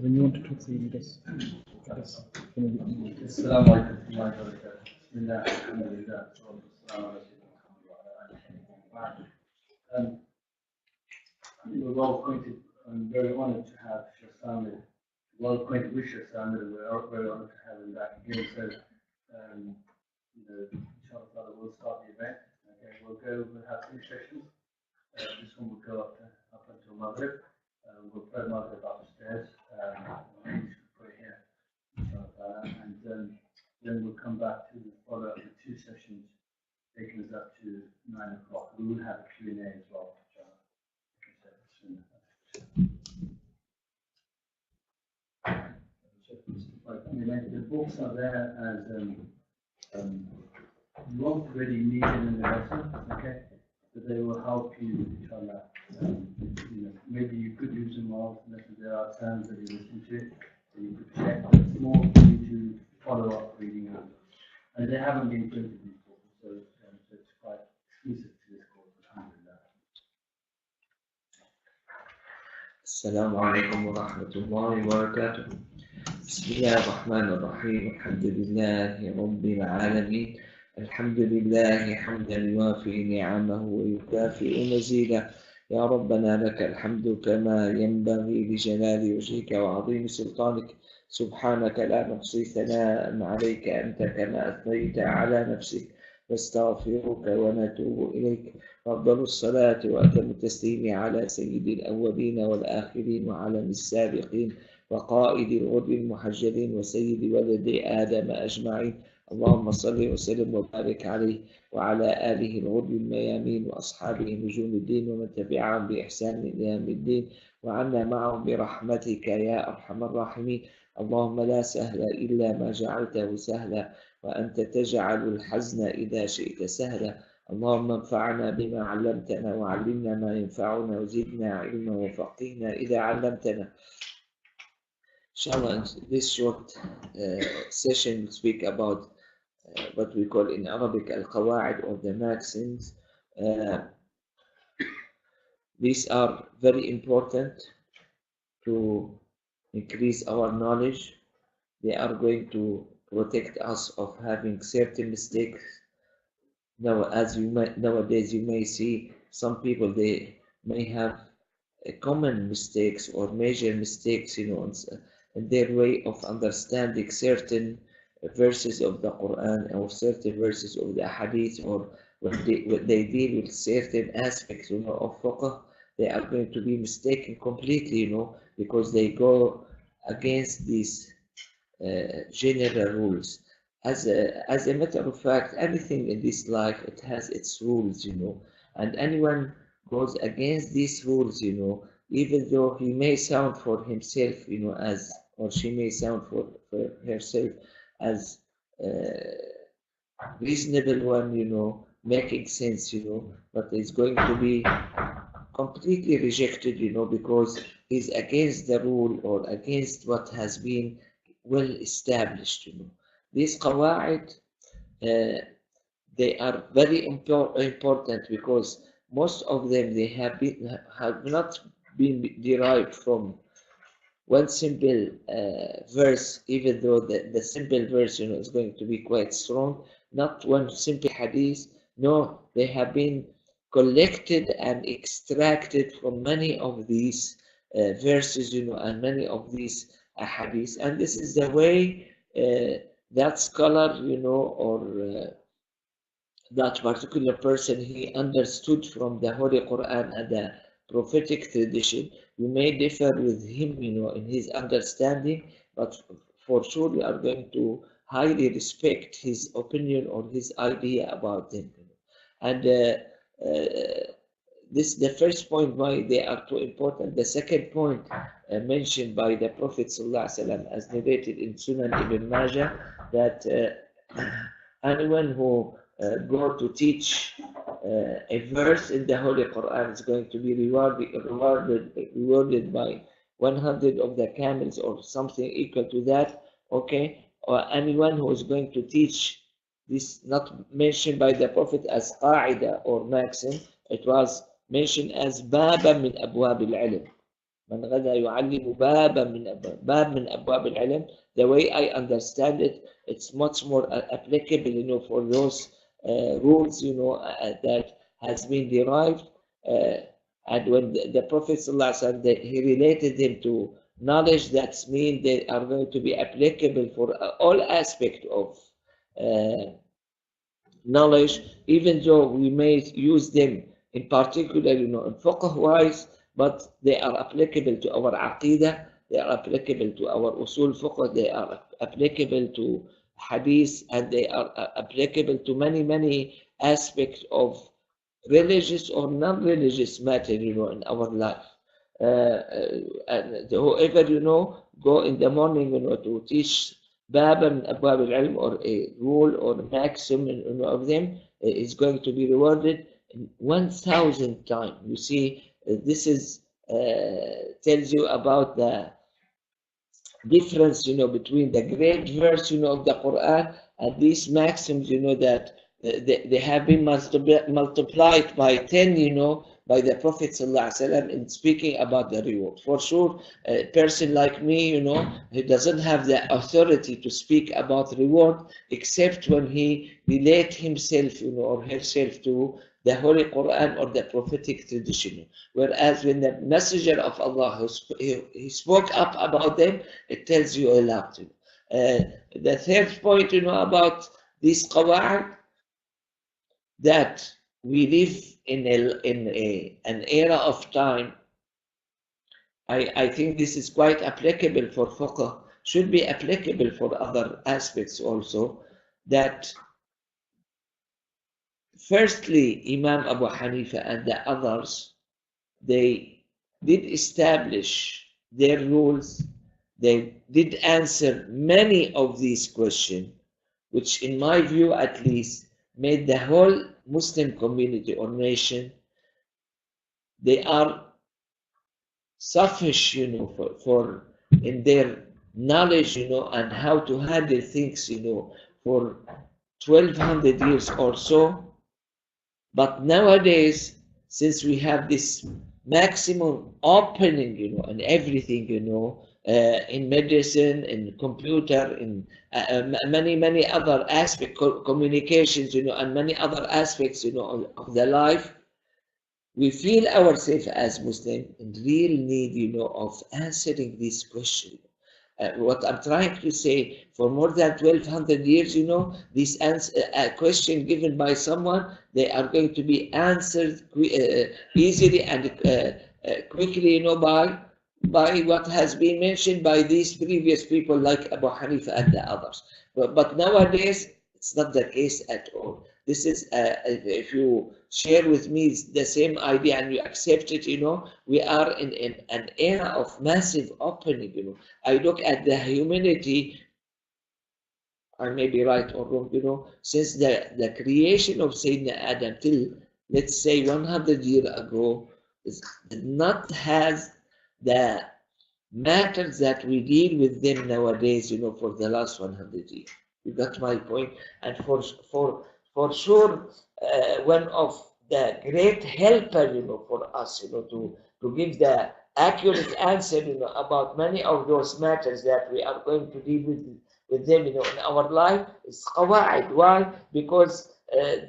when you want to talk, so you just Assalamu alaikum wa rahmatullahi wa barakatuh. We're well acquainted. I'm very honored to have Shaykh Samir. Well acquainted with Shaykh Samir. We're very honored to have him back again. So, inshallah, we'll start the event. Okay, we'll have two sessions. This one will go up until Maghrib. We'll pray Maghrib upstairs. We'll pray here. And then we'll come back to follow up the two sessions, taking us up to 9 o'clock. We will have a Q&A as well. The books are there as you won't really need them in the lesson, okay? But they will help you, inshallah. Maybe you could use them all. There are terms that you listen to, so you could check. But it's more for you to follow up reading them. And they haven't been printed before, so it's quite exclusive to this course. Alhamdulillah. السلام عليكم ورحمة الله وبركاته. بسم الله الرحمن الرحيم. الحمد لله رب العالمين. الحمد لله حمدا يوافي نعمه ويكافئ مزيدا. يا ربنا لك الحمد كما ينبغي لجلال وجهك وعظيم سلطانك. سبحانك لا نحصي ثناء عليك أنت كما أثنيت على نفسك. نستغفرك ونتوب إليك. أفضل الصلاة وأتم التسليم على سيد الأولين والآخرين وعلم السابقين وقائد الغر المحجلين وسيد ولد آدم أجمعين. اللهم صل وسلم وبارك عليه وعلى آله الغر الميامين وأصحابه نجوم الدين ومن تبعهم بإحسان إلى يوم الدين وعنا معهم برحمتك يا أرحم الراحمين. اللهم لا سهل إلا ما جعلته سهلا وأنت تجعل الحزن إذا شئت سهلا. اللهم انفعنا بما علمتنا وعلمنا ما ينفعنا وزدنا علما وفقهنا إذا علمتنا. Inshallah, in this short session we'll speak about what we call in Arabic al-Qawa'id or the Maxims. These are very important to increase our knowledge. They are going to protect us of having certain mistakes. Now, nowadays you may see some people, they may have common mistakes or major mistakes, in their way of understanding certain verses of the Quran or certain verses of the Hadith, or when they deal with certain aspects, of fiqh, they are going to be mistaken completely, because they go against these general rules. As a matter of fact, everything in this life, it has its rules, and anyone goes against these rules, even though he may sound for himself, as, or she may sound for herself as reasonable one, making sense, but it's going to be completely rejected, because he's against the rule or against what has been well established, These qawa'id, they are very important because most of them, they have not been derived from one simple verse, even though the simple verse, is going to be quite strong. Not one simple hadith. No, they have been collected and extracted from many of these verses, and many of these hadiths. And this is the way that scholar, or that particular person, he understood from the Holy Quran and the prophetic tradition. You may differ with him, in his understanding, but for sure we are going to highly respect his opinion or his idea about them. And this is the first point why they are too important. The second point mentioned by the Prophet ﷺ, as narrated in Sunan Ibn Majah, that anyone who go to teach a verse in the Holy Quran is going to be rewarded by 100 of the camels or something equal to that, okay? Or anyone who is going to teach this, not mentioned by the Prophet as qa'ida or maxim, it was mentioned as baba min abwab al-ilm. من غدا يعلم بابا من أبواب العلم. The way I understand it, it's much more applicable, you know, for those rules, you know, that has been derived. And when the Prophet ﷺ, he related them to knowledge, that's mean they are going to be applicable for all aspects of knowledge, even though we may use them in particular, you know, in fiqh wise, but they are applicable to our aqidah, they are applicable to our usul fiqh, they are applicable to hadith, and they are applicable to many aspects of religious or non-religious matter, you know, in our life. And whoever, you know, go in the morning, you know, to teach باب من أبواب العلم, or a rule or a maxim of them, is going to be rewarded 1,000 times. You see, this is tells you about the difference, you know, between the great verse, you know, of the Quran and these maxims, you know, that they have been multiplied by 10, you know, by the Prophet ﷺ in speaking about the reward. For sure, a person like me, you know, he doesn't have the authority to speak about reward except when he relates himself, you know, or herself to the Holy Quran or the prophetic tradition. Whereas when the Messenger of Allah, he spoke up about them, it tells you a lot. The third point, you know, about this qawa'id, that we live in an era of time. I think this is quite applicable for fiqh, should be applicable for other aspects also, that firstly, Imam Abu Hanifa and the others, they did establish their rules, they did answer many of these questions, which in my view at least made the whole Muslim community or nation, they are sufficient, you know, for in their knowledge, you know, and how to handle things, you know, for 1200 years or so. But nowadays, since we have this maximum opening, you know, and everything, you know, in medicine, in computer, in many other aspects, communications, you know, and many other aspects, you know, of the life, we feel ourselves as Muslims in real need, you know, of answering this question. What I'm trying to say, for more than 1200 years, you know, this question given by someone, they are going to be answered easily and quickly, you know, by what has been mentioned by these previous people like Abu Hanifa and the others. But nowadays, it's not the case at all. This is, if you share with me the same idea and you accept it, you know, we are in an era of massive opening, you know. I look at the humanity, I may be right or wrong, you know, since the creation of Sayyidina Adam till, let's say, 100 years ago, did not has the matters that we deal with them nowadays, you know, for the last 100 years. You got my point? And for sure, one of the great helper, you know, for us, you know, to give the accurate answer, you know, about many of those matters that we are going to deal with them, you know, in our life is qawa'id. Why? Because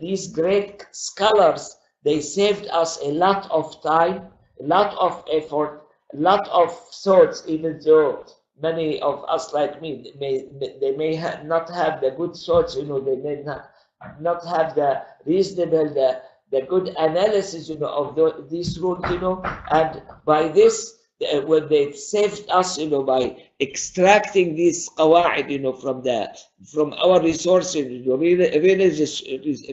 these great scholars, they saved us a lot of time, a lot of effort, a lot of thoughts, even though many of us like me, they may not have the good thoughts, you know, they may not have the reasonable, the good analysis, you know, of these rules, you know, and by this, when they saved us, you know, by extracting these qawa'id, you know, from our resources, you know, religious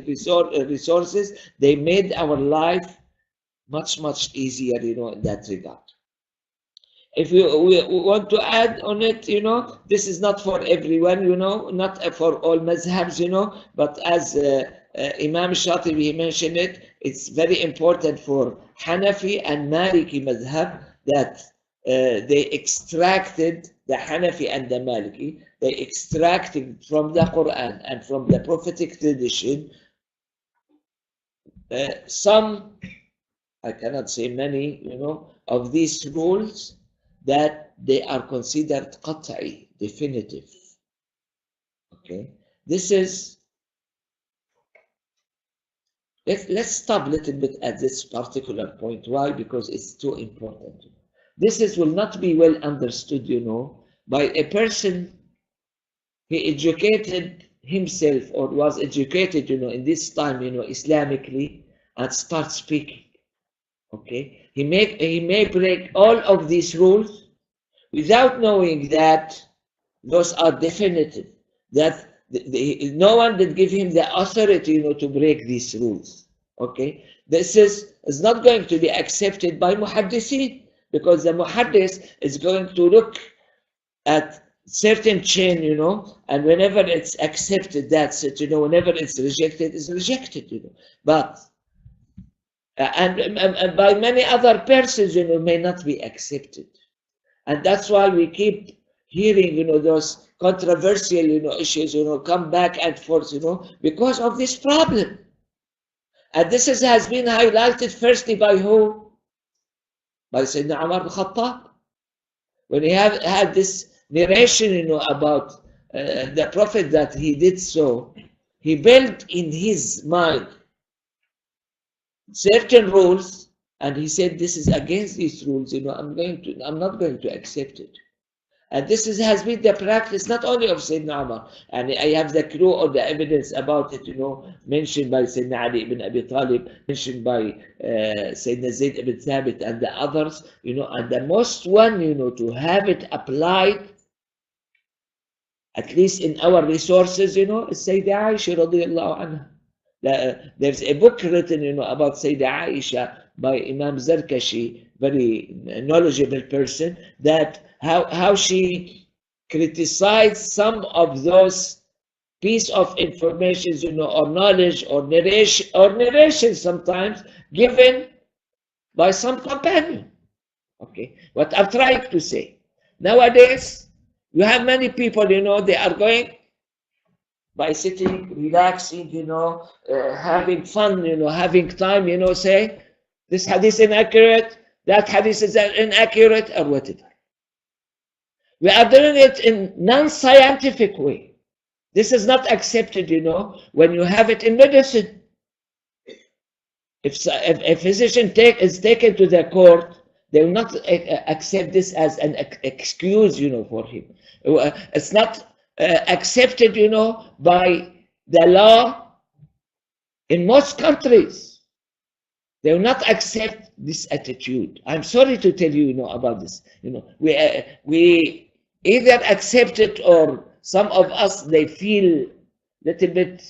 resources, they made our life much easier, you know, in that regard. If we want to add on it, you know, this is not for everyone, you know, not for all mazhabs, you know, but as Imam Shatibi, he mentioned it, it's very important for Hanafi and Maliki mazhab that they extracted, the Hanafi and the Maliki, they extracted from the Quran and from the prophetic tradition some, I cannot say many, you know, of these rules that they are considered qat'i, definitive. Okay, this is, let's stop a little bit at this particular point. Why? Because it's too important. This will not be well understood, by a person. He educated himself or was educated, in this time, Islamically, and start speaking. Okay, he may break all of these rules without knowing that those are definitive. That no one did give him the authority, to break these rules. Okay, this is not going to be accepted by muhaddithin, because the muhaddith is going to look at certain chain, and whenever it's accepted, that's it, whenever it's rejected, it's rejected, But and by many other persons, may not be accepted. And that's why we keep hearing, those controversial, issues, come back and forth, because of this problem. And this has been highlighted firstly by who? By Sayyidina Umar al-Khattab. When he had this narration, about the Prophet, that he did so, he built in his mind certain rules, and he said, this is against these rules, I'm not going to accept it. And this has been the practice not only of Sayyidina Umar, and I have the clue or the evidence about it, mentioned by Sayyidina Ali ibn Abi Talib, mentioned by Sayyidina Zayd ibn Thabit and the others, and the most one, to have it applied, at least in our resources, is Sayyidina Aisha radiallahu anha. There's a book written, about Sayyidina Aisha by Imam Zarkashi, very knowledgeable person, that how she criticized some of those piece of information, or knowledge, or narration sometimes given by some companion. Okay, what I'm trying to say, nowadays you have many people, they are going by sitting, relaxing, having fun, having time, say this hadith is inaccurate, that hadith is inaccurate, or whatever. We are doing it in non-scientific way. This is not accepted, when you have it in medicine. If a physician is taken to the court, they will not accept this as an excuse, for him. It's not accepted, by the law in most countries. They will not accept this attitude. I'm sorry to tell you, about this. We either accept it, or some of us, they feel little bit,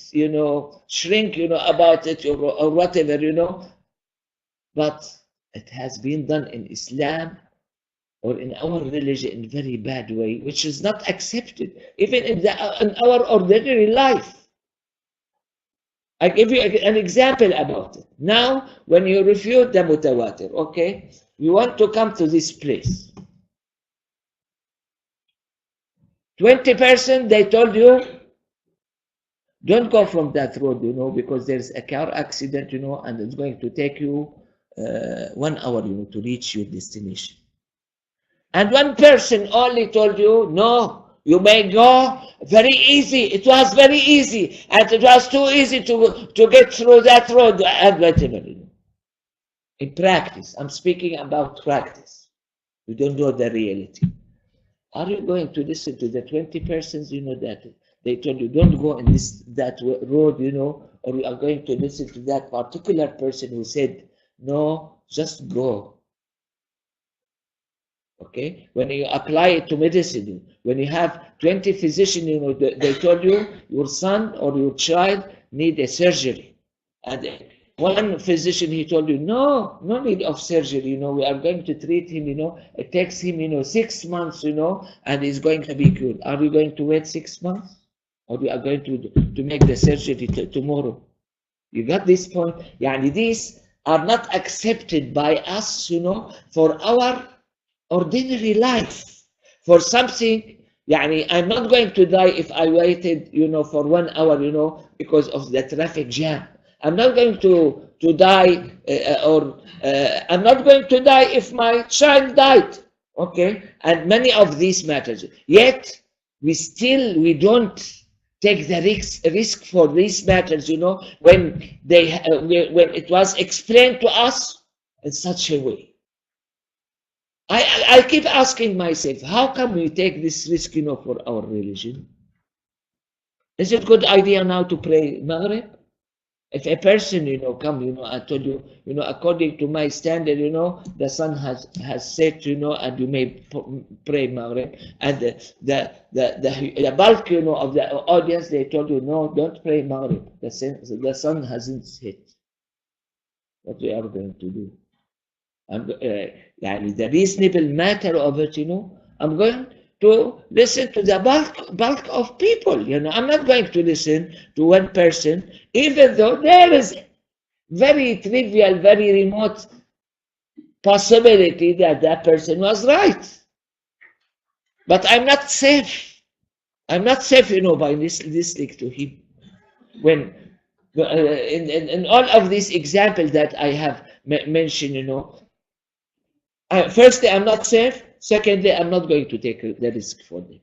shrink, about it, or whatever, But it has been done in Islam or in our religion in a very bad way, which is not accepted, even in our ordinary life. I give you an example about it. Now, when you refute the mutawatir, okay, you want to come to this place. 20%, they told you, don't go from that road, because there's a car accident, and it's going to take you 1 hour, to reach your destination. And one person only told you, no, you may go very easy. It was very easy, and it was too easy to get through that road, and whatever. In practice, I'm speaking about practice. You don't know the reality. Are you going to listen to the 20 persons, that they told you don't go in that road, or you are going to listen to that particular person who said, no, just go. Okay, when you apply it to medicine, when you have 20 physicians, they told you your son or your child need a surgery, and one physician, he told you, no need of surgery, we are going to treat him, it takes him, 6 months, and he's going to be cured. Are you going to wait 6 months, or we are going to make the surgery tomorrow? You got this point? Yani these are not accepted by us, for our ordinary life. For something, I'm not going to die if I waited, for 1 hour, because of the traffic jam. I'm not going to die, I'm not going to die if my child died. Okay, and many of these matters. Yet we don't take the risk for these matters. When when it was explained to us in such a way. I keep asking myself, how come we take this risk, for our religion? Is it a good idea now to pray Maghrib? If a person, come, I told you, according to my standard, the sun has set, and you may pray Maghrib, and the bulk, of the audience, they told you, no, don't pray Maghrib. The sun hasn't set. What we are going to do? The reasonable matter of it, I'm going to listen to the bulk of people. I'm not going to listen to one person, even though there is very trivial, very remote possibility that that person was right. But I'm not safe. I'm not safe, by listening to him. When in all of these examples that I have mentioned, firstly, I'm not safe. Secondly, I'm not going to take the risk for them.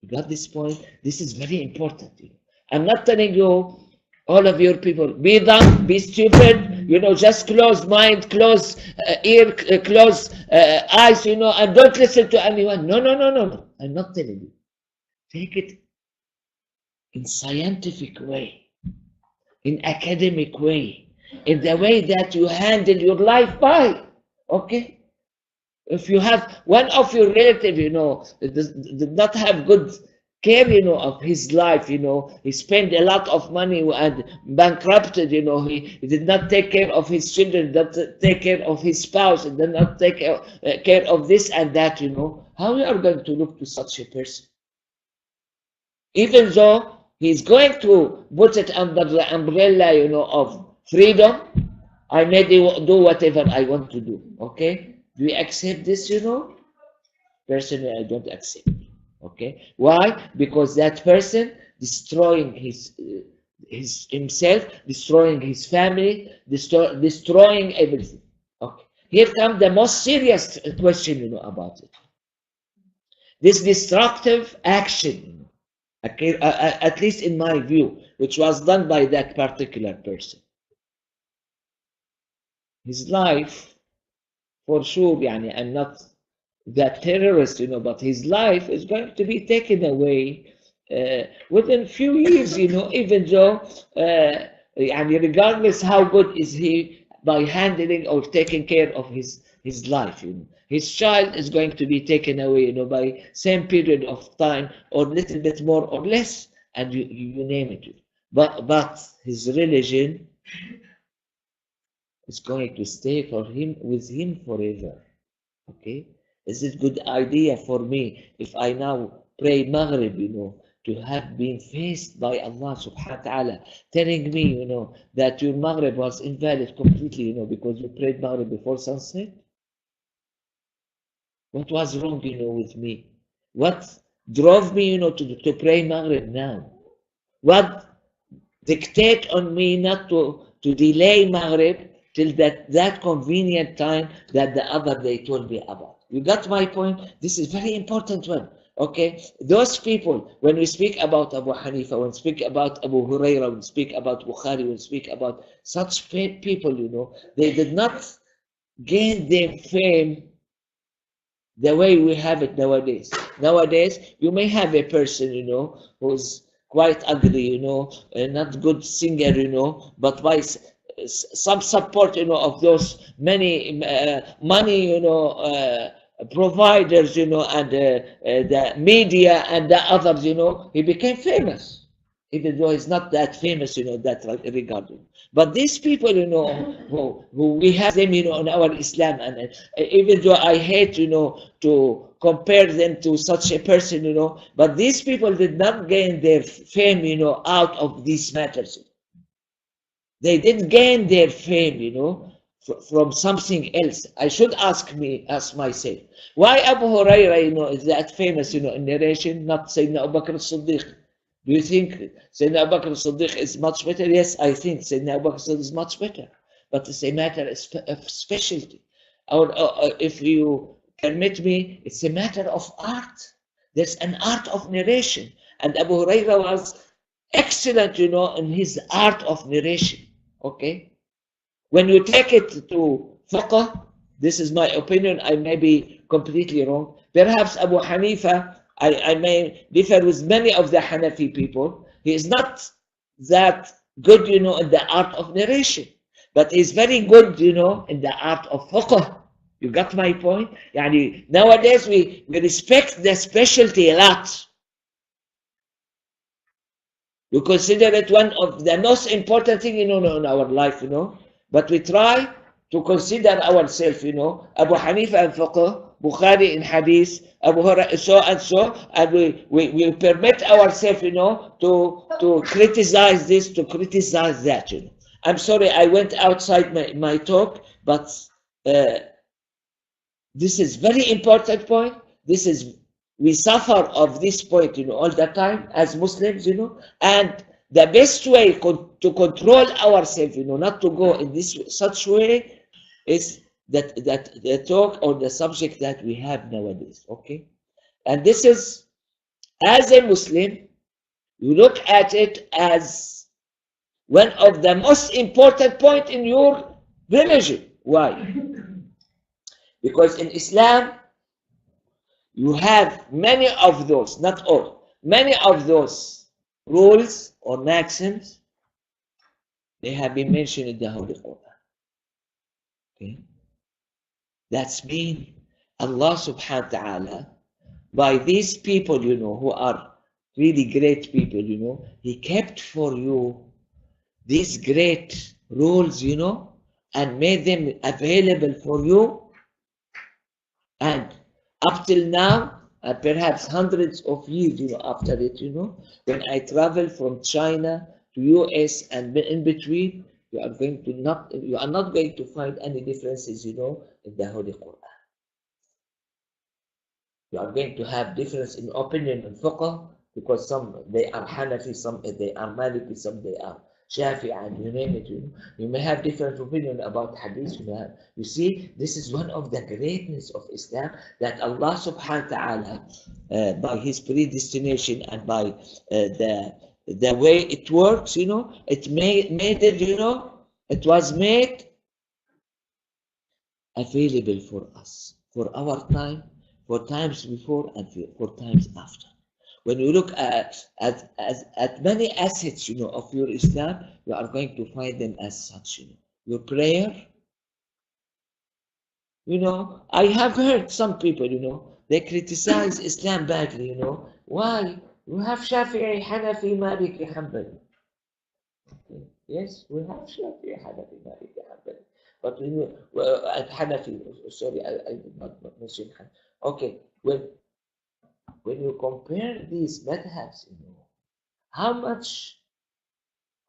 You got this point? This is very important. I'm not telling you, all of your people, be dumb, be stupid, just close mind, close ear, close eyes, and don't listen to anyone. No. I'm not telling you. Take it in scientific way, in academic way, in the way that you handle your life by. Okay? If you have one of your relative, did not have good care, of his life, he spent a lot of money and bankrupted, he did not take care of his children, did not take care of his spouse, and did not take care of this and that, how you are going to look to such a person? Even though he's going to put it under the umbrella, of freedom, I may do whatever I want to do, okay? Do you accept this, Personally, I don't accept. Okay? Why? Because that person destroying himself, destroying his family, destroying everything. Okay. Here comes the most serious question, about it. This destructive action, okay, at least in my view, which was done by that particular person. His life, for sure, I'm not that terrorist, but his life is going to be taken away within a few years, even though, regardless how good is he by handling or taking care of his life, his child is going to be taken away, by same period of time or little bit more or less, and you name it. But his religion is going to stay with him forever. Okay? Is it a good idea for me if I now pray Maghrib, to have been faced by Allah subhanahu wa ta'ala, telling me, that your Maghrib was invalid completely, because you prayed Maghrib before sunset? What was wrong, with me? What drove me, to pray Maghrib now? What dictate on me not to delay Maghrib till that convenient time that the other day told me about? You got my point? This is very important one. Okay? Those people, when we speak about Abu Hanifa, when we speak about Abu Huraira, when we speak about Bukhari, when we speak about such people, they did not gain their fame the way we have it nowadays. Nowadays, you may have a person, who's quite ugly, not good singer, but by some support, of those many money, providers, and the media and the others, he became famous, even though he's not that famous, that regarding. But these people, who we have them, in our Islam, and even though I hate, to compare them to such a person, but these people did not gain their fame, out of these matters. They didn't gain their fame, from something else. I should ask myself, why Abu Huraira, is that famous, in narration, not Sayyidina Abu Bakr as-Siddiq? Do you think Sayyidina Abu Bakr as-Siddiq is much better? Yes, I think Sayyidina Abu Bakr as-Siddiq is much better. But it's a matter of specialty. or if you permit me, it's a matter of art. There's an art of narration. And Abu Huraira was excellent, in his art of narration. Okay? When you take it to fiqh, this is my opinion, I may be completely wrong. Perhaps Abu Hanifa, I may differ with many of the Hanafi people. He is not that good, in the art of narration, but he's very good, in the art of fiqh. You got my point? Yani, nowadays we respect the specialty a lot. We consider it one of the most important thing, in our life, But we try to consider ourselves, Abu Hanifa in fiqh, Bukhari in hadith, Abu Hurairah, so and so, and we permit ourselves, to criticize this, to criticize that, I'm sorry, I went outside my talk, but this is very important point. We suffer of this point, all the time as Muslims, and the best way to control ourselves, not to go in this such way, is that the talk or the subject that we have nowadays. Okay, and this is, as a Muslim, you look at it as one of the most important point in your religion. Why? Because in Islam, you have many of those, not all, many of those rules or maxims, they have been mentioned in the Holy Quran. Okay? That's mean Allah subhanahu wa ta'ala, by these people, who are really great people, He kept for you these great rules, and made them available for you. And up till now, perhaps hundreds of years, after it, when I travel from China to US and in between, you are not going to find any differences, in the Holy Quran. You are going to have difference in opinion in fiqh, because some they are Hanafi, some they are Maliki, some they are Shafi, and you name it. You may have different opinion about hadith. You see, this is one of the greatness of Islam, that Allah subhanahu wa ta'ala, by His predestination and by the way it works, it made it, it was made available for us, for our time, for times before and for times after. When you look at many assets, of your Islam, you are going to find them as such. Your prayer, I have heard some people, they criticize Islam badly, Why? You have Shafi'i, Hanafi, Maliki, Hanbali. Yes, we have Shafi'i, Hanafi, Maliki, Hanbali. But at Hanafi, sorry, I did not mention Hanafi. Okay, when you compare these madhabs, how much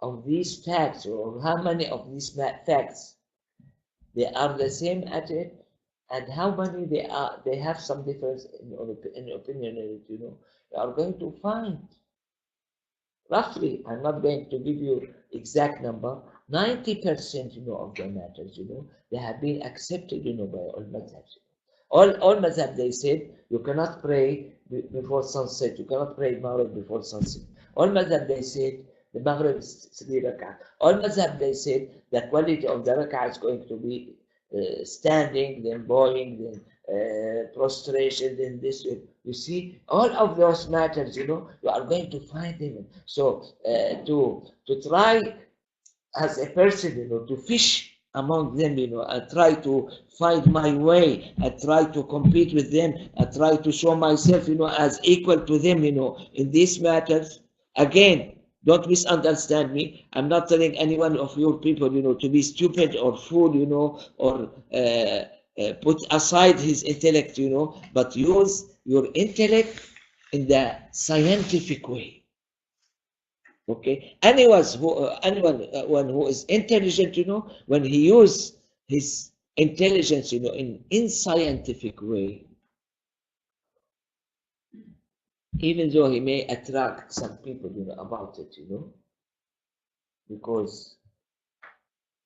of these facts, or how many of these facts, they are the same at it, and how many they have some difference in opinion, you are going to find roughly, I'm not going to give you exact number, 90%, of the matters, they have been accepted, by all madhabs. All madhab, they said, you cannot pray before sunset, you cannot pray Maghrib before sunset. All madhab, they said, the Maghrib is 3 rak'ah. All madhab, they said, the quality of the rak'ah is going to be standing, then bowing, then prostration, then this. You see, all of those matters, you are going to find them. So to try as a person, to fish among them, I try to find my way, I try to compete with them, I try to show myself, as equal to them, in these matters. Again, don't misunderstand me. I'm not telling any one of your people, to be stupid or fool, or put aside his intellect, but use your intellect in the scientific way. Okay, anyone who is intelligent, when he uses his intelligence, in scientific way, even though he may attract some people, about it, because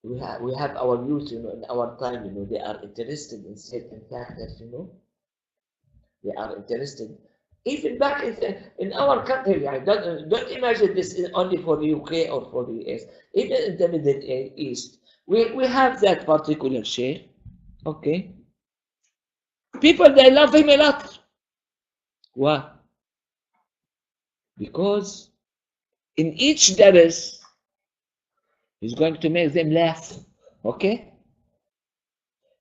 we have our youth, you know, in our time, you know, they are interested in certain factors, you know, they are interested. Even back in our country, I don't imagine this is only for the UK or for the US. Even in the Middle East, we have that particular sheikh. Okay, people they love him a lot. Why? Because in each dars, he's going to make them laugh. Okay.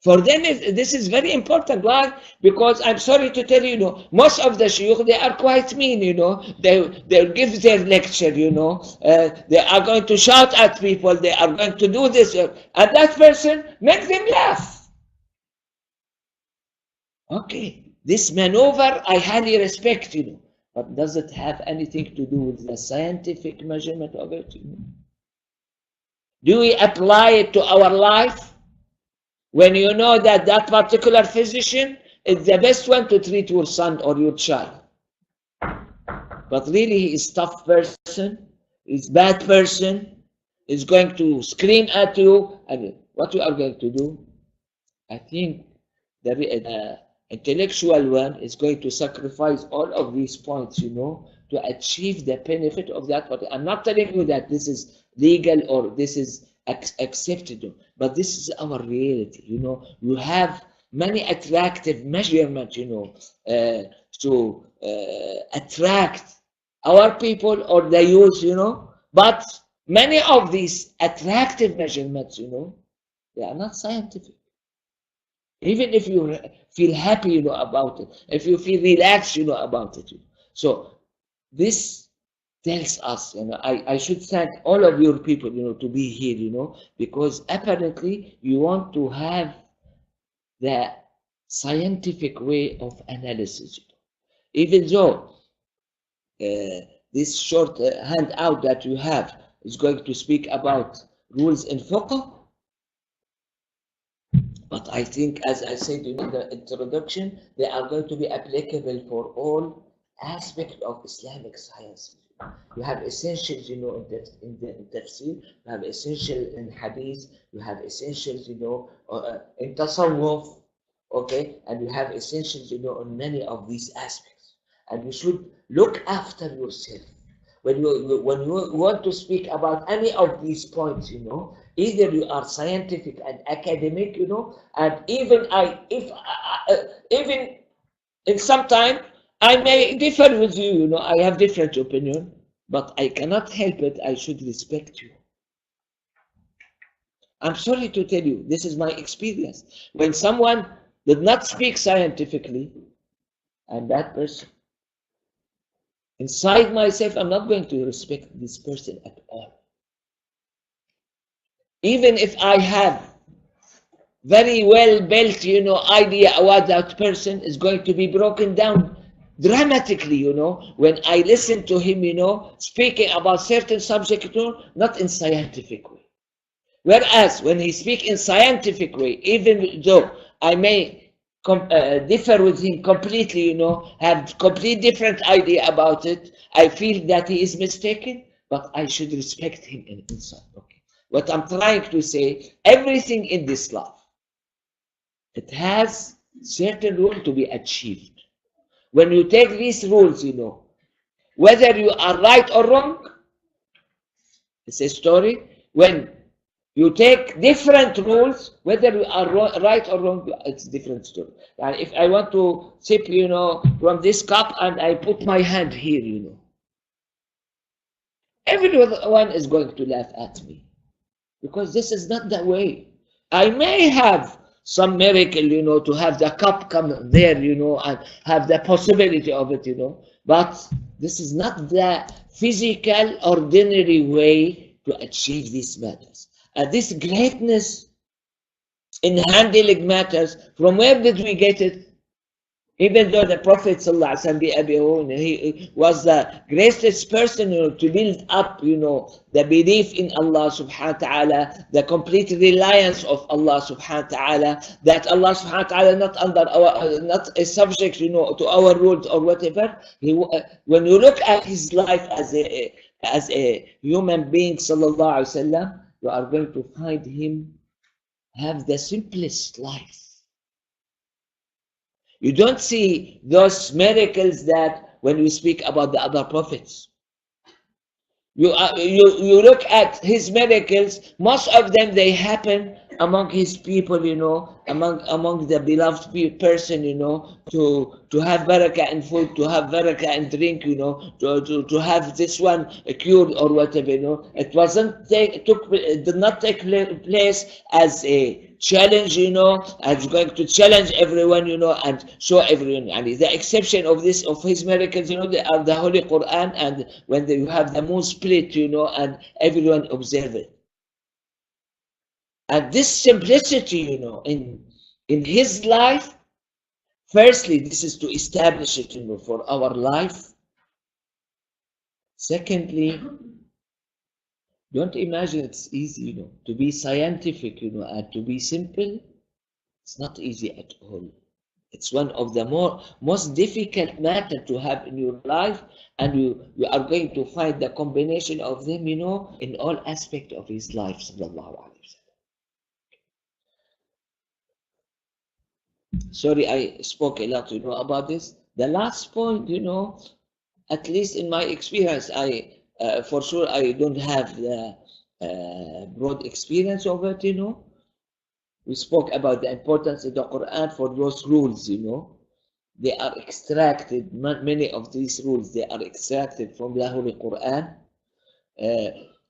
For them, this is very important. Why? Because I'm sorry to tell you, you know, most of the shuyukh, they are quite mean, you know. They'll give their lecture, you know. They are going to shout at people. They are going to do this. And that person makes them laugh. Okay. This maneuver, I highly respect, you know. But does it have anything to do with the scientific measurement of it? You know? Do we apply it to our life? When you know that that particular physician is the best one to treat your son or your child. But really he is tough person, is bad person, is going to scream at you, and what you are going to do? I think the intellectual one is going to sacrifice all of these points, you know, to achieve the benefit of that. But I'm not telling you that this is legal or this is accepted, but this is our reality, you know. You have many attractive measurements, you know, to attract our people or the youth, you know. But many of these attractive measurements, you know, they are not scientific. Even if you feel happy, you know, about it, if you feel relaxed, you know, about it. So this tells us, you know, I should thank all of your people, you know, to be here, you know, because apparently you want to have the scientific way of analysis. Even though this short handout that you have is going to speak about rules in fiqh, but I think, as I said in the introduction, they are going to be applicable for all aspects of Islamic science. You have essentials, you know, in the tafsir, you have essentials in hadith, you have essentials, you know, in tasawwuf, okay, and you have essentials, you know, on many of these aspects. And you should look after yourself. When you want to speak about any of these points, you know, either you are scientific and academic, you know, and even even in some time I may differ with you, you know, I have different opinion, but I cannot help it. I should respect you. I'm sorry to tell you, this is my experience. When someone did not speak scientifically, and that person, inside myself, I'm not going to respect this person at all. Even if I have very well built, you know, idea what that person is going to be broken down dramatically, you know, when I listen to him, you know, speaking about certain subject, you know, not in scientific way. Whereas when he speaks in scientific way, even though I may differ with him completely, you know, have complete different idea about it, I feel that he is mistaken, but I should respect him inside. Okay. What I'm trying to say, everything in this life, it has certain rules to be achieved. When you take these rules, you know, whether you are right or wrong, it's a story. When you take different rules, whether you are right or wrong, it's a different story. And if I want to sip, you know, from this cup and I put my hand here, you know, everyone is going to laugh at me because this is not the way. I may have some miracle, you know, to have the cup come there, you know, and have the possibility of it, you know, but this is not the physical, ordinary way to achieve these matters. This greatness in handling matters, from where did we get it? Even though the Prophet ﷺ, he was the greatest person, you know, to build up, you know, the belief in Allah subhanahu wa ta'ala, the complete reliance of Allah subhanahu wa ta'ala, that Allah subhanahu wa ta'ala not under our, not a subject, you know, to our rules or whatever. When you look at his life as a human being, sallallahu alaihi wasallam, you are going to find him have the simplest life. You don't see those miracles that when we speak about the other prophets. You look at his miracles, most of them they happen among his people, you know, among the beloved person, you know, to have barakah in food, to have barakah in drink, you know, to have this one cured or whatever, you know. It did not take place as a challenge, you know, and going to challenge everyone, you know, and show everyone. And the exception of this, of his miracles, you know, they are the Holy Quran, and when you have the moon split, you know, and everyone observe it. And this simplicity, you know, in his life, firstly, this is to establish it, you know, for our life. Secondly, don't imagine it's easy, you know, to be scientific, you know, and to be simple. It's not easy at all. It's one of the most difficult matter to have in your life, and you are going to find the combination of them, you know, in all aspects of his life, sallallahu alaihi wasallam. Sorry, I spoke a lot, you know, about this. The last point, you know, at least in my experience, for sure I don't have the broad experience of it, you know. We spoke about the importance of the Quran for those rules, you know. They are extracted, many of these rules, they are extracted from the Holy Quran.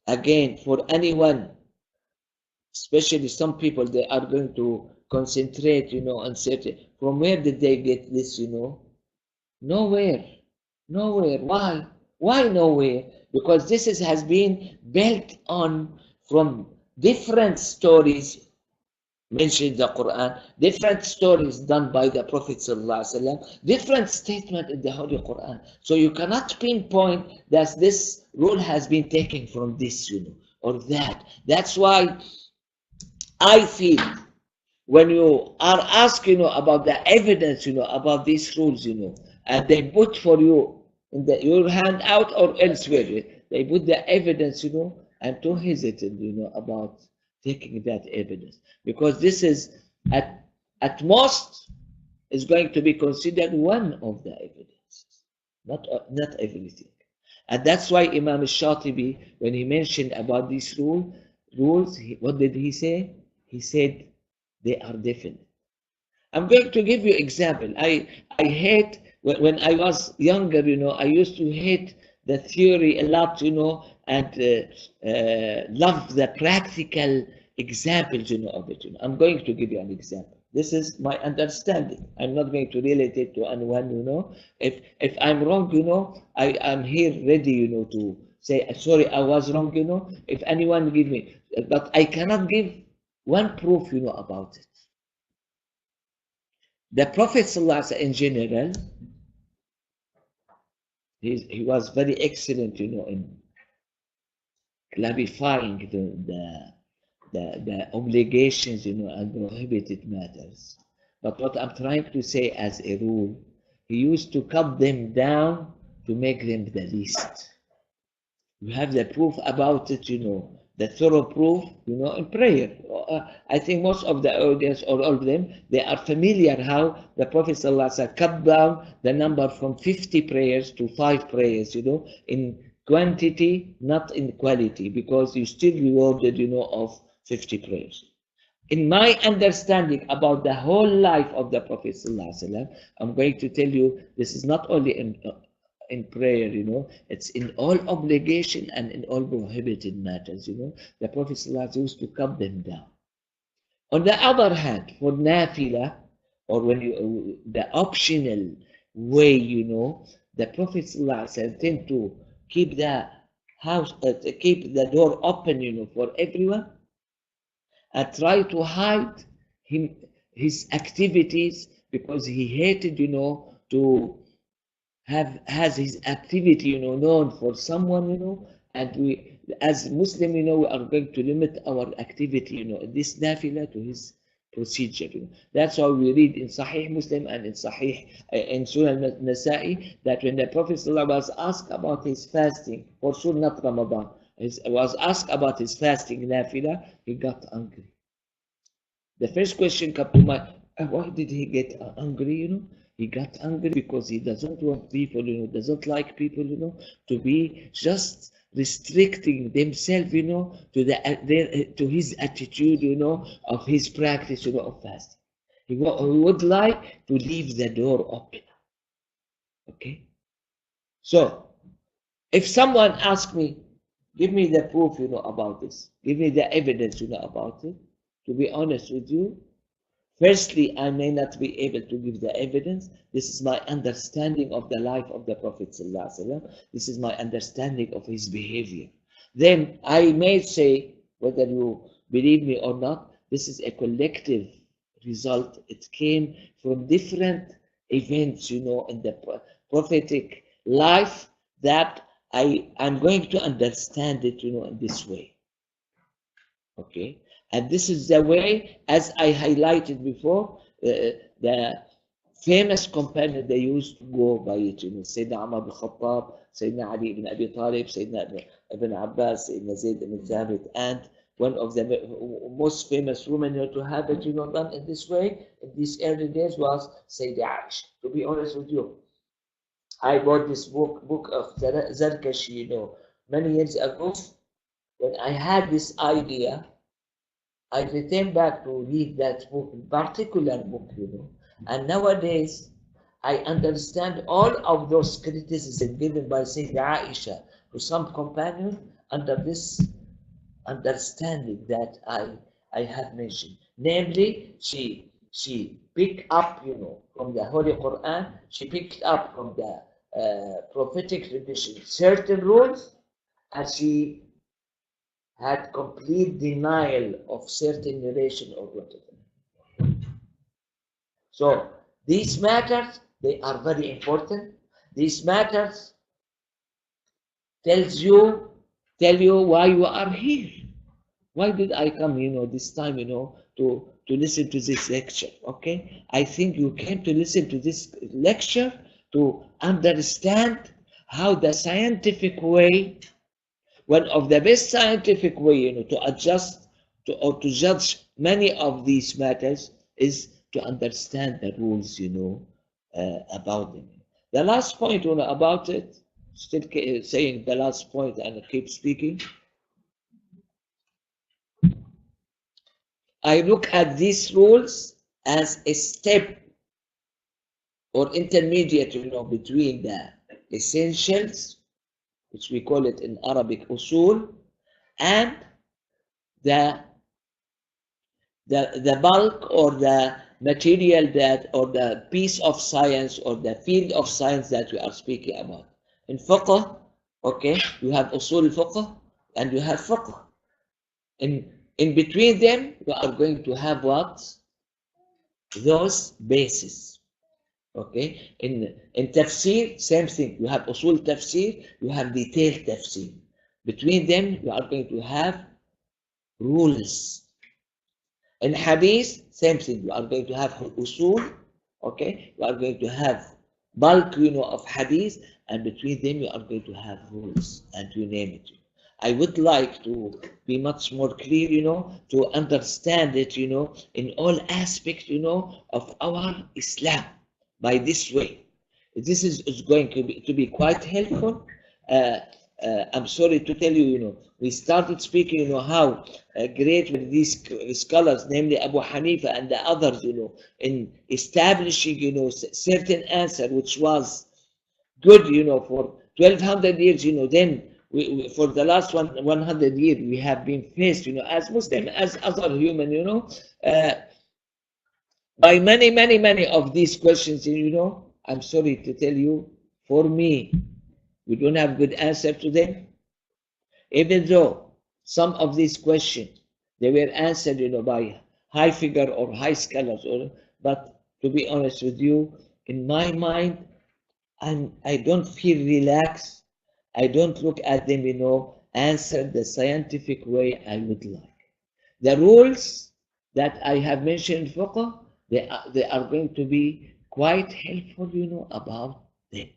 Again, for anyone, especially some people, they are going to concentrate, you know, and say, from where did they get this, you know? Nowhere. Nowhere. Why? Why nowhere? Because this has been built on from different stories mentioned in the Quran, different stories done by the Prophet ﷺ, different statement in the Holy Quran. So you cannot pinpoint that this rule has been taken from this, you know, or that. That's why I feel when you are asked, you know, about the evidence, you know, about these rules, you know, and they put for you in your hand out or elsewhere, they put the evidence, you know, and don't hesitate, you know, about taking that evidence, because this is at most is going to be considered one of the evidences, not everything. And that's why Imam al-Shatibi, when he mentioned about these rules, what did he say? He said they are definite. I'm going to give you example. I hate when I was younger, you know, I used to hate the theory a lot, you know, and love the practical examples, you know, of it. You know. I'm going to give you an example. This is my understanding. I'm not going to relate it to anyone, you know. If I'm wrong, you know, I am here ready, you know, to say, sorry, I was wrong, you know. If anyone give me, but I cannot give one proof, you know, about it. The Prophet ﷺ in general, he was very excellent, you know, in clarifying the obligations, you know, and prohibited matters. But what I'm trying to say as a rule, he used to cut them down to make them the least. You have the proof about it, you know, the thorough proof, you know, in prayer. I think most of the audience, or all of them, they are familiar how the Prophet ﷺ cut down the number from 50 prayers to 5 prayers, you know, in quantity, not in quality, because you still rewarded, you know, of 50 prayers. In my understanding about the whole life of the Prophet ﷺ, I'm going to tell you, this is not only in prayer, you know, it's in all obligation and in all prohibited matters, you know. The Prophet ﷺ used to cut them down. On the other hand, for nafila, or when you the optional way, you know, the Prophet ﷺ tend to keep the house, keep the door open, you know, for everyone, and try to hide his activities, because he hated, you know, to has his activity, you know, known for someone, you know, and we, as Muslim, you know, we are going to limit our activity, you know, this nafila to his procedure. You know. That's why we read in Sahih Muslim and in Sahih in Surah Nasa'i that when the Prophet ﷺ was asked about his fasting, for sure not Ramadan, was asked about his fasting nafila, he got angry. The first question came to mind, why did he get angry, He got angry because he doesn't want people, doesn't like people, to be just restricting themselves, to his attitude, of his practice, of fasting. He would like to leave the door open. Okay? So, if someone asks me, give me the proof, about this, give me the evidence, about it, to be honest with you, firstly, I may not be able to give the evidence. This is my understanding of the life of the Prophet ﷺ. This is my understanding of his behavior. Then I may say, whether you believe me or not, this is a collective result. It came from different events, in the prophetic life, that I'm going to understand it, in this way. Okay? And this is the way, as I highlighted before, the famous companion they used to go by it, Sayyidina Umar ibn Khattab, Sayyidina Ali ibn Abi Talib, Sayyidina Ibn Abbas, Sayyidina Zayd ibn Thabit, and one of the most famous women to have it, done in this way in these early days was Sayyidina Aisha. To be honest with you, I bought this book of Zarkashi, many years ago. When I had this idea, I returned back to read that book, particular book, and nowadays I understand all of those criticisms given by Sayyida Aisha to some companion under this understanding that I have mentioned. Namely, she picked up, from the Holy Quran, she picked up from the prophetic tradition certain rules, and she had complete denial of certain narration or whatever. So these matters, they are very important. These matters tell you why you are here. Why did I come, this time, to listen to this lecture? Okay, I think you came to listen to this lecture to understand how the scientific way, one of the best scientific way, to adjust or to judge many of these matters is to understand the rules, about them. The last point, about it, still saying the last point and I keep speaking. I look at these rules as a step or intermediate, between the essentials, which we call it in Arabic usul, and the bulk or the material that, or the piece of science or the field of science that we are speaking about. In fiqh, okay, you have usul fiqh and you have fiqh. In between them, you are going to have what? Those bases. Okay, in tafsir, same thing. You have usul tafsir, you have detailed tafsir. Between them, you are going to have rules. In hadith, same thing. You are going to have usul, okay? You are going to have bulk, of hadith, and between them you are going to have rules, and you name it. I would like to be much more clear, to understand it, in all aspects, of our Islam by this way. This is going to be quite helpful. I'm sorry to tell you, we started speaking, how great were these scholars, namely Abu Hanifa and the others, in establishing, certain answer which was good, for 1200 years, then we, for the last 100 years, we have been faced, as Muslim, as other human, by many of these questions, I'm sorry to tell you, for me, we don't have good answer to them. Even though some of these questions, they were answered, by high figure or high scholars, but to be honest with you, in my mind, I don't feel relaxed. I don't look at them, answered the scientific way I would like. The rules that I have mentioned in fiqh, they are going to be quite helpful, about them.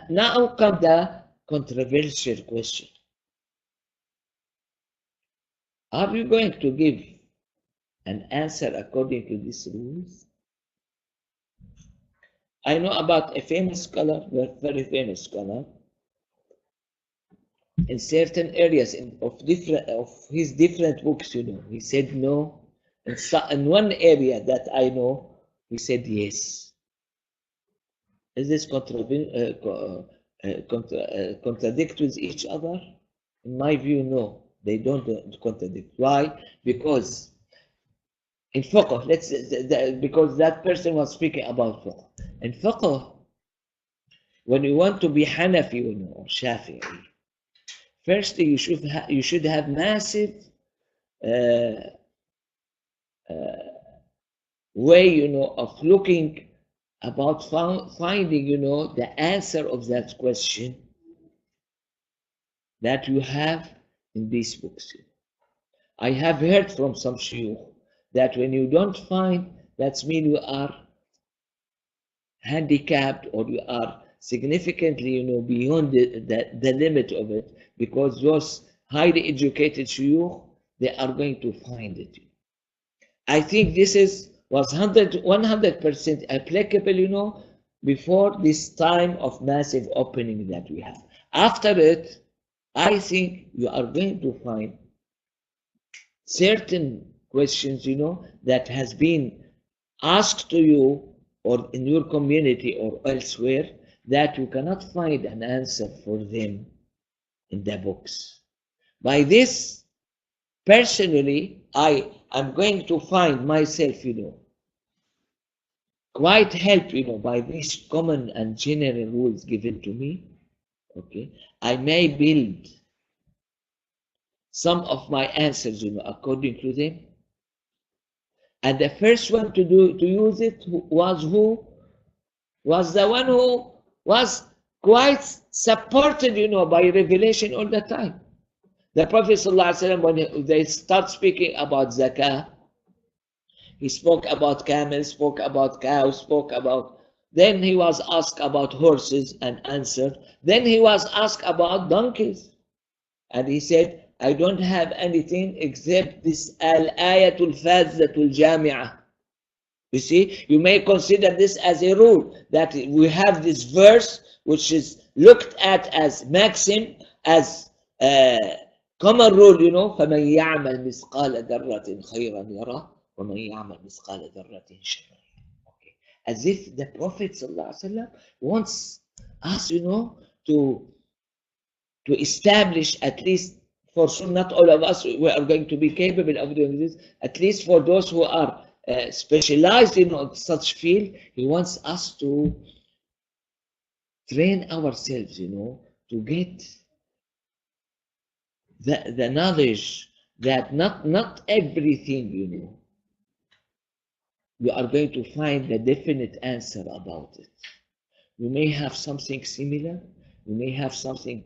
Now come the controversial question. Are you going to give an answer according to these rules? I know about a famous scholar, very famous scholar, in certain areas of his different books, he said no. In one area that I know, he said yes. Is this contradict with each other? In my view, no. They don't contradict. Why? Because in fiqh, because that person was speaking about fiqh. In fiqh, when you want to be Hanafi or Shafi'i, firstly you should have massive way, of looking about finding, the answer of that question that you have in these books. I have heard from some shuyukh that when you don't find, that means you are handicapped or you are significantly, beyond the limit of it, because those highly educated shuyukh, they are going to find it. I think this was 100% applicable, before this time of massive opening that we have. After it, I think you are going to find certain questions, that has been asked to you or in your community or elsewhere, that you cannot find an answer for them in the books. By this, personally, I am going to find myself, quite helped, by these common and general rules given to me. Okay, I may build some of my answers, according to them. And the first one to use it was who? Was the one who was quite supported, by revelation all the time. The Prophet ﷺ, when they start speaking about zakah, he spoke about camels, spoke about cows, spoke about. Then he was asked about horses and answered. Then he was asked about donkeys. And he said, I don't have anything except this al-ayatul fazzatul jami'ah. You see, you may consider this as a rule, that we have this verse which is looked at as maxim, as common rule, فَمَنْ يَعْمَلْ مِثْقَالَ ذَرَّةٍ خَيْرًا يَرَهُ وَمَنْ يَعْمَلْ مِثْقَالَ ذَرَّةٍ شَرًّا. Okay. As if the Prophet ﷺ wants us, to establish, at least for sure, not all of us we are going to be capable of doing this, at least for those who are specialized in such field, he wants us to train ourselves, to get the knowledge that not everything, you are going to find the definite answer about it. You may have something similar, you may have something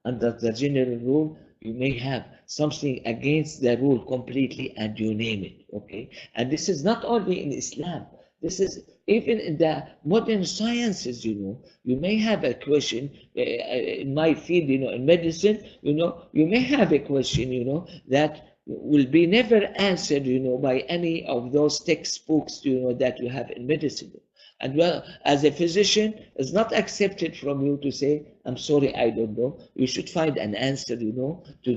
under the general rule, you may have something against the rule completely, and you name it, okay? And this is not only in Islam, this is even in the modern sciences, you may have a question, in my field, in medicine, you may have a question, that will be never answered, by any of those textbooks, that you have in medicine. And well, as a physician, it's not accepted from you to say, I'm sorry, I don't know. You should find an answer, to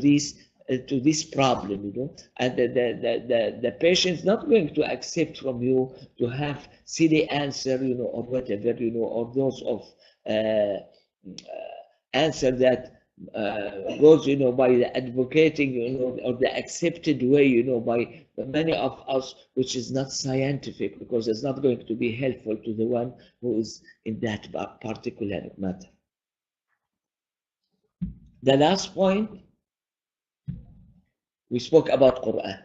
this problem, And the patient is not going to accept from you to have silly answer, or whatever, or those of answer that goes, by the advocating, or the accepted way, by many of us, which is not scientific, because it's not going to be helpful to the one who is in that particular matter. The last point, we spoke about Quran,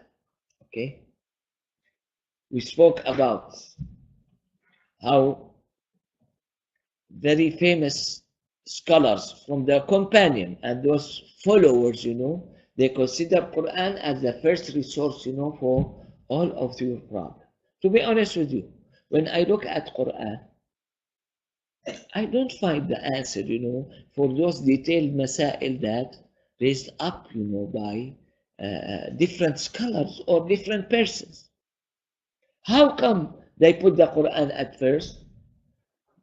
okay? We spoke about how very famous scholars from their companion and those followers, they consider Quran as the first resource, for all of your problems. To be honest with you, when I look at Quran, I don't find the answer, for those detailed masail that raised up, by different scholars or different persons. How come they put the Quran at first?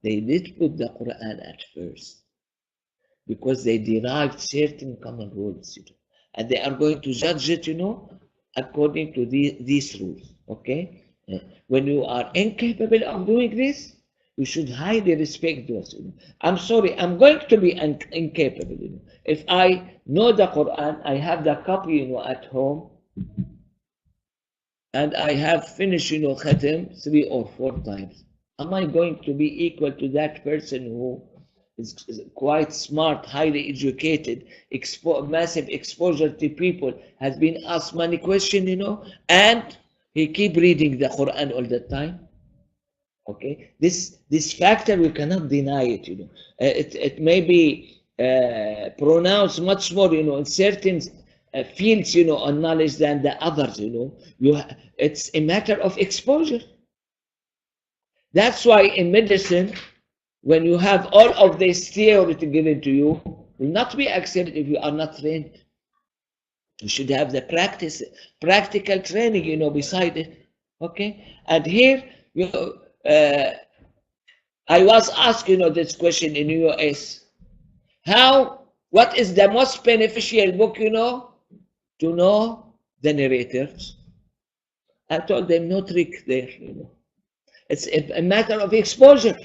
They did put the Quran at first because they derived certain common rules, and they are going to judge it, according to these rules. Okay, when you are incapable of doing this, you should highly respect those. I'm sorry, I'm going to be incapable. If I know the Quran, I have the copy, at home, and I have finished, Khatam 3 or 4 times. Am I going to be equal to that person who is quite smart, highly educated, massive exposure to people, has been asked many questions, and he keep reading the Quran all the time? Okay, this factor we cannot deny it. It may be pronounced much more, in certain fields, on knowledge than the others. It's a matter of exposure. That's why in medicine, when you have all of this theory to given to you, will not be accepted if you are not trained. You should have the practical training, beside it. Okay, and here, I was asked, this question in US. What is the most beneficial book, to know the narrators? I told them no trick there, It's a matter of exposure.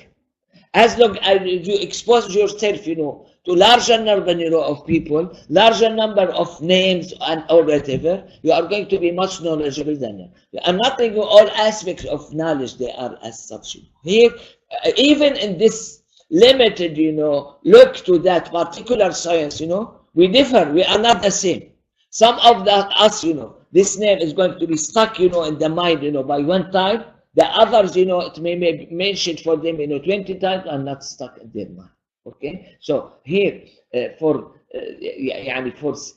As long as you expose yourself, to larger number, of people, larger number of names and or whatever, you are going to be much knowledgeable than them. I'm not thinking all aspects of knowledge they are as such. Here, even in this limited, look to that particular science, we differ. We are not the same. Some of us, this name is going to be stuck, in the mind, by one time. The others, it may be mentioned for them, 20 times and not stuck in their mind. Okay, so here for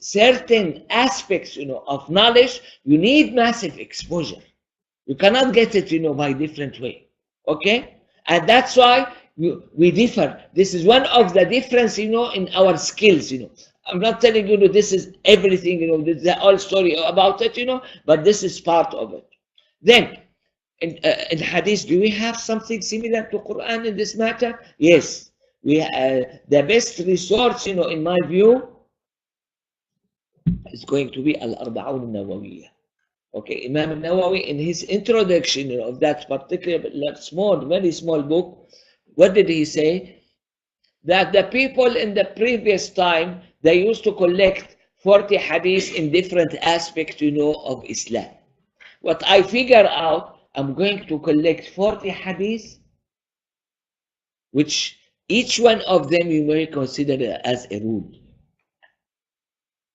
certain aspects, of knowledge, you need massive exposure. You cannot get it, by different way. Okay, and that's why we differ. This is one of the difference, in our skills. I'm not telling you, this is everything. This is the whole story about it. But this is part of it. Then. In hadith, do we have something similar to Quran in this matter? Yes, we the best resource, in my view, is going to be Al-Arba'un Nawawiyah. Okay, Imam Nawawi, in his introduction of that particular very small book, what did he say? That the people in the previous time, they used to collect 40 hadiths in different aspects, of Islam. What I figure out, I'm going to collect 40 hadiths, which each one of them you may consider as a rule.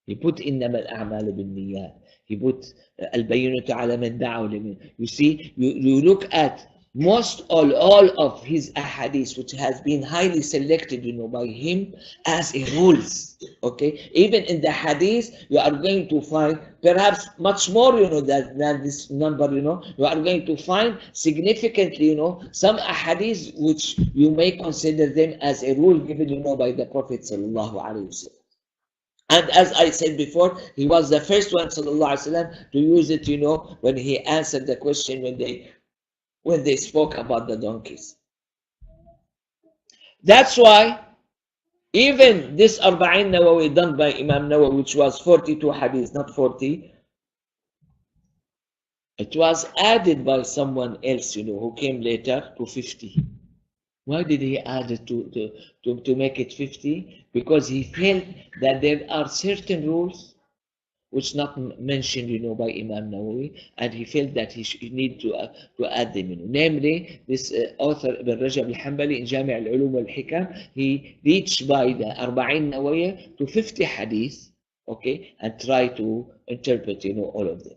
He put إِنَّمَا الْأَعْمَالُ بِالنِّيَّاتِ. He put الْبَيِّنَةُ عَلَى مَنْ دَعَوْا لِمِنْ. You see, you look at most all of his ahadith, which has been highly selected, by him as a rules. Okay, even in the hadith, you are going to find perhaps much more, than this number. You are going to find significantly, some ahadith which you may consider them as a rule given, by the Prophet sallallahu alaihi wasallam. And as I said before, he was the first one, sallallahu alaihi wasallam, to use it, when he answered the question when they spoke about the donkeys. That's why even this Arba'in Nawawi done by Imam Nawawi, which was 42 hadiths, not 40, it was added by someone else, who came later to 50. Why did he add it to make it 50? Because he felt that there are certain rules which not mentioned, by Imam Nawawi, and he felt that he need to add them. Namely, this author Ibn Rajab al-Hanbali in Jami' al-Ulum wal-Hikam, he reached by the Arba'in Nawawi to 50 hadith, okay, and try to interpret, all of them.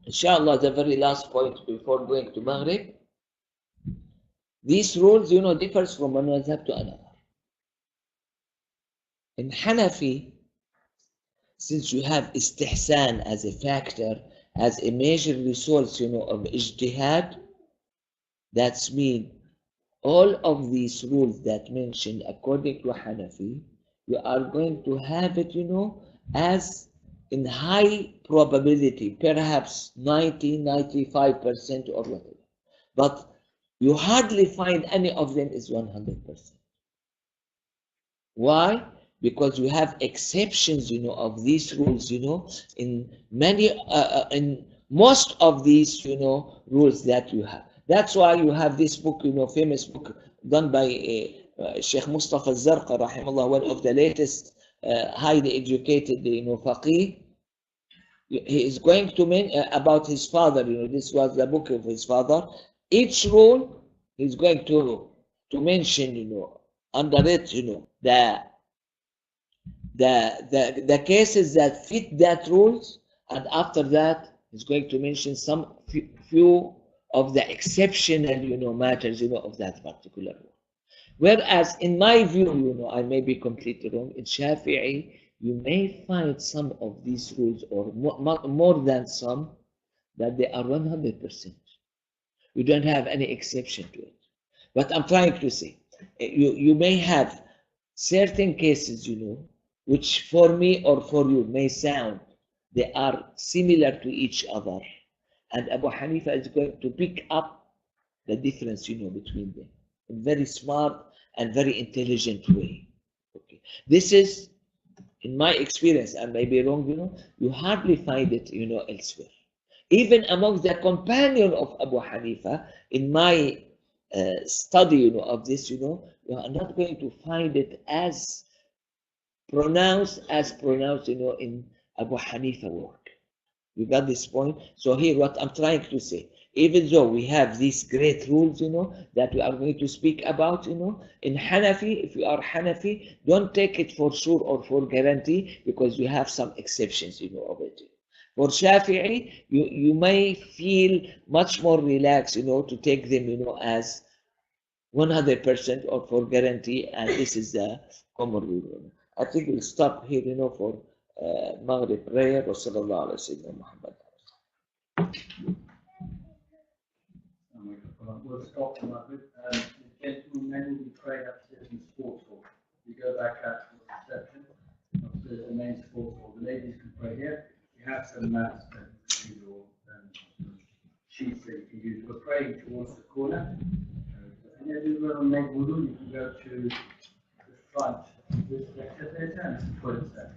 Inshallah, the very last point before going to Maghrib. These rules, differs from one madhab to another. In Hanafi, since you have istihsan as a factor, as a major resource, of ijtihad, that's mean all of these rules that mentioned according to Hanafi, you are going to have it, as in high probability, perhaps 90-95% or whatever. But you hardly find any of them is 100%. Why? Because you have exceptions, of these rules, in most of these, rules that you have. That's why you have this book, famous book done by Shaykh Mustafa Zarqa, rahimahullah, one of the latest highly educated, faqih. He is going to mention about his father, this was the book of his father. Each rule he's going to mention, under it, the cases that fit that rules, and after that he's going to mention some few of the exceptional, matters, of that particular rule. Whereas in my view, I may be completely wrong, in Shafi'i, you may find some of these rules, or more than some, that they are 100%. You don't have any exception to it. But I'm trying to say, you may have certain cases, which for me or for you may sound they are similar to each other. And Abu Hanifa is going to pick up the difference, between them in very smart and very intelligent way. Okay. This is, in my experience, and may be wrong, you hardly find it, elsewhere. Even among the companion of Abu Hanifa, in my study, of this, you are not going to find it as pronounced, in Abu Hanifa work. You got this point? So here, what I'm trying to say, even though we have these great rules, that we are going to speak about, in Hanafi, if you are Hanafi, don't take it for sure or for guarantee, because you have some exceptions, of it. For Shafi'i, you may feel much more relaxed, to take them, as 100% or for guarantee, and this is the common rule. I think we'll stop here, for Maghrib prayer. Wa sallallahu ala Sayyidina Muhammad. We'll stop the Maghrib. The gentlemen, men will be prayed upstairs in the sports hall. You go back out to the reception, upstairs the main sports hall. The ladies can pray here. You have some mats that you can use, or sheets that you can use. We're praying towards the corner. And if you want to make wudu, you can go to the front. This is the toilet set.